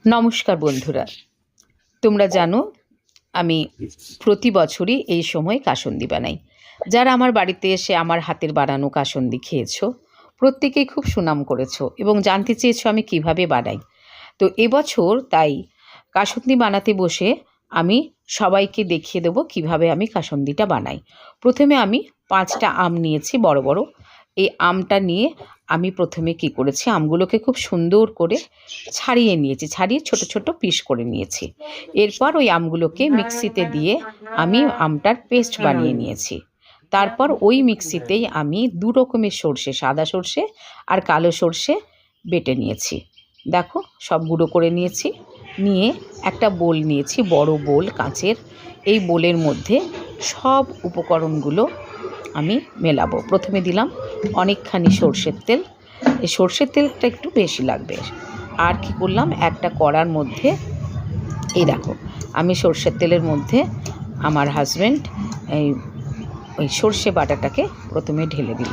নমস্কার বন্ধুরা, তোমরা জানো আমি প্রতি বছরই এই সময় কাসুন্দি বানাই। যারা আমার বাড়িতে এসে আমার হাতের বানানো কাসুন্দি খেয়েছো প্রত্যেকেই খুব সুনাম করেছো এবং জানতে চেয়েছো আমি কিভাবে বানাই। তো এবছর তাই কাসুন্দি বানাতে বসে আমি সবাইকে দেখিয়ে দেবো কিভাবে আমি কাসুন্দিটা বানাই। প্রথমে আমি 5টা আম নিয়েছি বড় বড়। এই আমটা নিয়ে আমি প্রথমে কি করেছি, আমগুলোকে খুব সুন্দর করে ছাড়িয়ে নিয়েছি, ছাড়িয়ে ছোট ছোট পিস করে নিয়েছি। এরপর ওই আমগুলোকে মিক্সিতে দিয়ে আমি আমটার পেস্ট বানিয়ে নিয়েছি। তারপর ওই মিক্সিতেই আমি 2 রকমের সর্ষে, সাদা সর্ষে আর কালো সর্ষে বেটে নিয়েছি। দেখো সব গুঁড়ো করে নিয়েছি। নিয়ে একটা বোল নিয়েছি, বড় বোল কাঁচের। এই বোলের মধ্যে সব উপকরণগুলো আমি মেলাবো। প্রথমে দিলাম অনেকখানি সর্ষের তেল। এই সর্ষের তেলটা একটু বেশি লাগবে। আর কি করলাম, একটা কড়ার মধ্যে এই দেখো আমি সর্ষের তেলের মধ্যে আমার হাজব্যান্ড ওই সর্ষে বাটাটাকে প্রথমে ঢেলে দিল।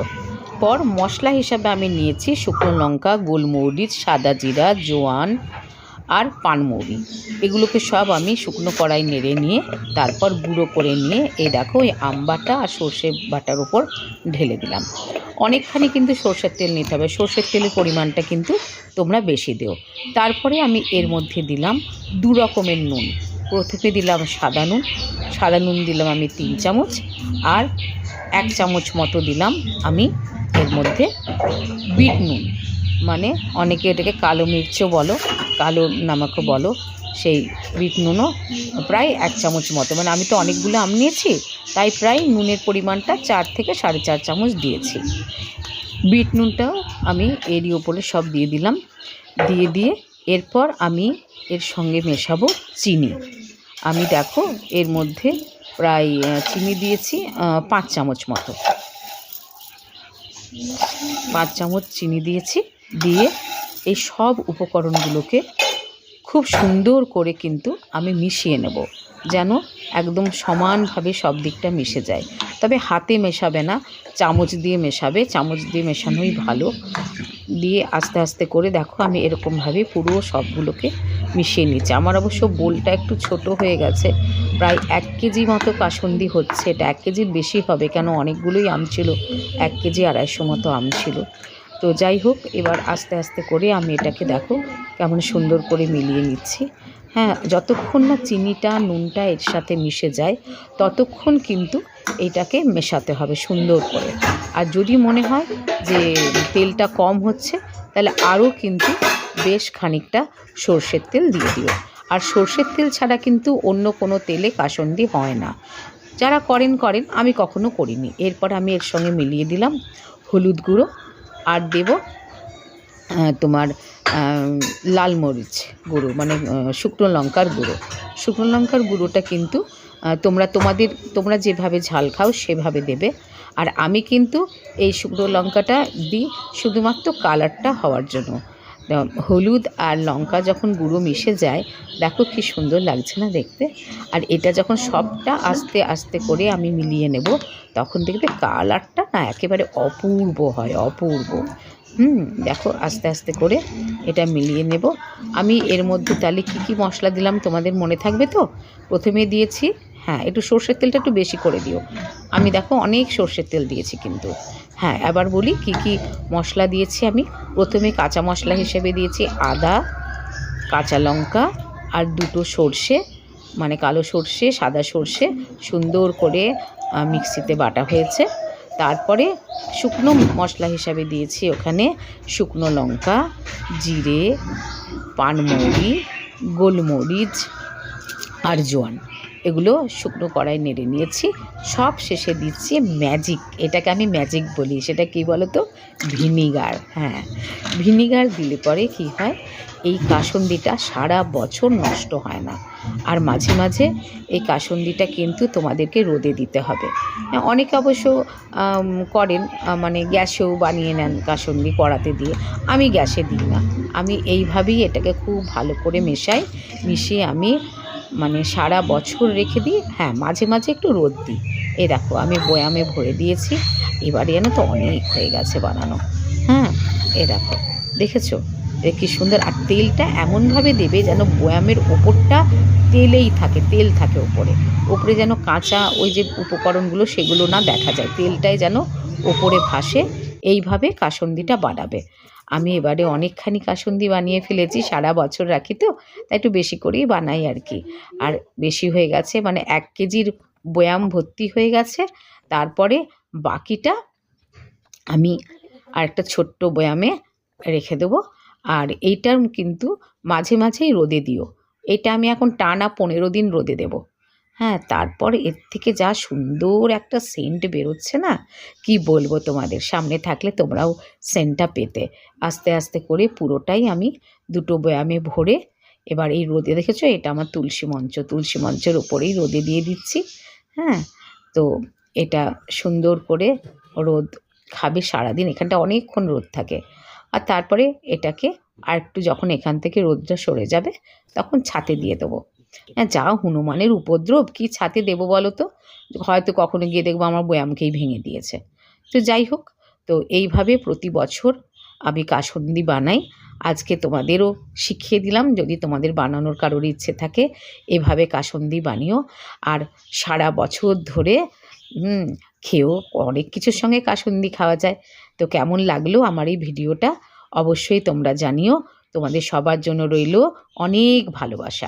পর মশলা হিসাবে আমি নিয়েছি শুকনো লঙ্কা, গোলমরিচ, সাদা জিরা, জোয়ান আর পানমৌরি। এগুলোকে সব আমি শুকনো কড়াই নেড়ে নিয়ে তারপর গুঁড়ো করে নিয়ে এই দেখো ওই আম বাটা আর সর্ষে বাটার উপর ঢেলে দিলাম। অনেকখানি কিন্তু সর্ষের তেল নিতে হবে, সর্ষের তেলের পরিমাণটা কিন্তু তোমরা বেশি দিও। তারপরে আমি এর মধ্যে দিলাম 2 রকমের নুন। প্রথমে দিলাম সাদা নুন দিলাম আমি 3 চামচ, আর 1 চামচ মতো দিলাম আমি এর মধ্যে বিট নুন, মানে অনেকে এটাকে কালো মির্চও বলো, কালো নামকও বলো। সেই বিট নুনও প্রায় 1 চামচ মতো, মানে আমি তো অনেকগুলো আম নিয়েছি তাই প্রায় নুনের পরিমাণটা 4 থেকে 4.5 চামচ দিয়েছি। বিট নুনটাও আমি এরই ওপরে সব দিয়ে দিলাম। দিয়ে এরপর আমি এর সঙ্গে মেশাবো চিনি। আমি দেখো এর মধ্যে প্রায় চিনি দিয়েছি 5 চামচ মতো, 5 চামচ চিনি দিয়েছি। দিয়ে এই সব উপকরণগুলোকে খুব সুন্দর করে কিন্তু আমি মিশিয়ে নেব, যেন একদম সমানভাবে সব দিকটা মিশে যায়। তবে হাতে মেশাবে না, চামচ দিয়ে মেশাবে, চামচ দিয়ে মেশানোই ভালো। দিয়ে আস্তে আস্তে করে দেখো আমি এরকমভাবে পুরো সবগুলোকে মিশিয়ে নিচ্ছি। আমার অবশ্য বোলটা একটু ছোট হয়ে গেছে, প্রায় 1 কেজি মতো কাসুন্দি হচ্ছে। এটা 1 কেজির বেশি হবে, কেন অনেকগুলোই আম ছিল, 1 কেজি 250 মতো আম ছিল। তো যাই হোক, এবার আস্তে আস্তে করে আমি এটাকে দেখো কেমন সুন্দর করে মিলিয়ে নিচ্ছি। হ্যাঁ, যতক্ষণ না চিনিটা নুনটা এর সাথে মিশে যায় ততক্ষণ কিন্তু এটাকে মেশাতে হবে সুন্দর করে। আর যদি মনে হয় যে তেলটা কম হচ্ছে তাহলে আরও কিন্তু বেশ খানিকটা সর্ষের তেল দিয়ে দিও। আর সর্ষের তেল ছাড়া কিন্তু অন্য কোনো তেলে কাসুন্দি হয় না। যারা করেন, আমি কখনো করিনি। এরপর আমি এর সঙ্গে মিলিয়ে দিলাম হলুদ গুঁড়ো, আর দেব তোমার লাল মরিচ গুঁড়ো, মানে শুকনো লঙ্কার গুঁড়ো। শুকনো লঙ্কার গুঁড়োটা কিন্তু তোমরা যেভাবে ঝাল খাও সেভাবে দেবে। আর আমি কিন্তু এই শুকনো লঙ্কাটা দিই শুধুমাত্র কালারটা হওয়ার জন্য। হলুদ আর লঙ্কা যখন গুঁড়ো মিশে যায় দেখো কি সুন্দর লাগছে না দেখতে। আর এটা যখন সবটা আস্তে আস্তে করে আমি মিলিয়ে নেব তখন দেখবে কালারটা না একেবারে অপূর্ব হয়, অপূর্ব। দেখো আস্তে আস্তে করে এটা মিলিয়ে নেব। আমি এর মধ্যে তাহলে কী মশলা দিলাম তোমাদের মনে থাকবে তো? প্রথমে দিয়েছি, হ্যাঁ, একটু সর্ষের তেলটা একটু বেশি করে দিও। আমি দেখো অনেক সর্ষের তেল দিয়েছি কিন্তু। হ্যাঁ, এবার বলি কি মশলা দিয়েছি আমি। প্রথমে কাঁচা মশলা হিসেবে দিয়েছি আদা, কাঁচা লঙ্কা আর 2টো সর্ষে, মানে কালো সর্ষে সাদা সর্ষে সুন্দর করে মিক্সিতে বাটা হয়েছে। তারপরে শুকনো মশলা হিসাবে দিয়েছি ওখানে শুকনো লঙ্কা, জিরে, পানমৌরি, গোলমরিচ আর জোয়ান। এগুলো শুকনো কড়াই নেড়ে নিয়েছি। সব শেষে দিচ্ছি ম্যাজিক, এটাকে আমি ম্যাজিক বলি। সেটা কী বলো তো? ভিনিগার। হ্যাঁ, ভিনিগার দিলে পরে কী হয়, এই কাসুন্দিটা সারা বছর নষ্ট হয় না। আর মাঝে মাঝে এই কাসুন্দিটা কিন্তু তোমাদেরকে রোদে দিতে হবে। অনেকে অবশ্য করেন, মানে গ্যাসেও বানিয়ে নেন কাসুন্দি কড়াতে দিয়ে। আমি গ্যাসে দিই না, আমি এইভাবেই এটাকে খুব ভালো করে মিশিয়ে আমি মানে সারা বছর রেখে দিই। হ্যাঁ, মাঝে মাঝে একটু রোদ দিই। এই দেখো আমি বয়ামে ভরে দিয়েছি। এবারে যেন তো অনেক হয়ে গেছে বানানো। হ্যাঁ, এ দেখো, দেখেছো? কি সুন্দর। আর তেলটা এমনভাবে দেবে যেন বয়ামের ওপরটা তেলেই থাকে, তেল থাকে ওপরে, ওপরে যেন কাঁচা ওই যে উপকরণগুলো সেগুলো না দেখা যায়, তেলটাই যেন ওপরে ভাসে। এইভাবে কাসুন্দিটা বানাবে। আমি এবারে অনেকখানি কাসুন্দি বানিয়ে ফেলেছি, সারা বছর রাখি তো, তাই একটু বেশি করেই বানাই আর কি। আর বেশি হয়ে গেছে, মানে 1 কেজির বয়াম ভর্তি হয়ে গেছে। তারপরে বাকিটা আমি আরেকটা ছোট্ট বয়ামে রেখে দেবো। আর এইটার কিন্তু মাঝে মাঝেই রোদে দিও। এটা আমি এখন টানা 15 দিন রোদে দেবো। হ্যাঁ, তারপর এর থেকে যা সুন্দর একটা সেন্ট বেরোচ্ছে না, কি বলবো তোমাদের, সামনে থাকলে তোমরাও সেন্টটা পেতে। আস্তে আস্তে করে পুরোটাই আমি 2টো বয়ামে ভরে এবার এই রোদে, দেখেছো এটা আমার তুলসী মঞ্চ, তুলসী মঞ্চের ওপরেই রোদে দিয়ে দিচ্ছি। হ্যাঁ, তো এটা সুন্দর করে রোদ খাবে সারাদিন, এখানটা অনেকক্ষণ রোদ থাকে। আর তারপরে এটাকে আরেকটু যখন এখান থেকে রোদটা সরে যাবে তখন ছাতে দিয়ে দেবো। হ্যাঁ, যা হনুমানের উপদ্রব, কি ছাতে দেবো বলো তো, হয়তো কখনো গিয়ে দেখবো আমার বয়ামকেই ভেঙে দিয়েছে। তো যাই হোক, তো এইভাবে প্রতি বছর আমি কাসুন্দি বানাই। আজকে তোমাদেরও শিখিয়ে দিলাম, যদি তোমাদের বানানোর কারোর ইচ্ছে থাকে এভাবে কাসুন্দি বানিও। আর সারা বছর ধরে খেয়েও অনেক কিছুর সঙ্গে কাসুন্দি খাওয়া যায়। তো কেমন লাগলো আমার এই ভিডিওটা অবশ্যই তোমরা জানিও। তোমাদের সবার জন্য রইল অনেক ভালোবাসা।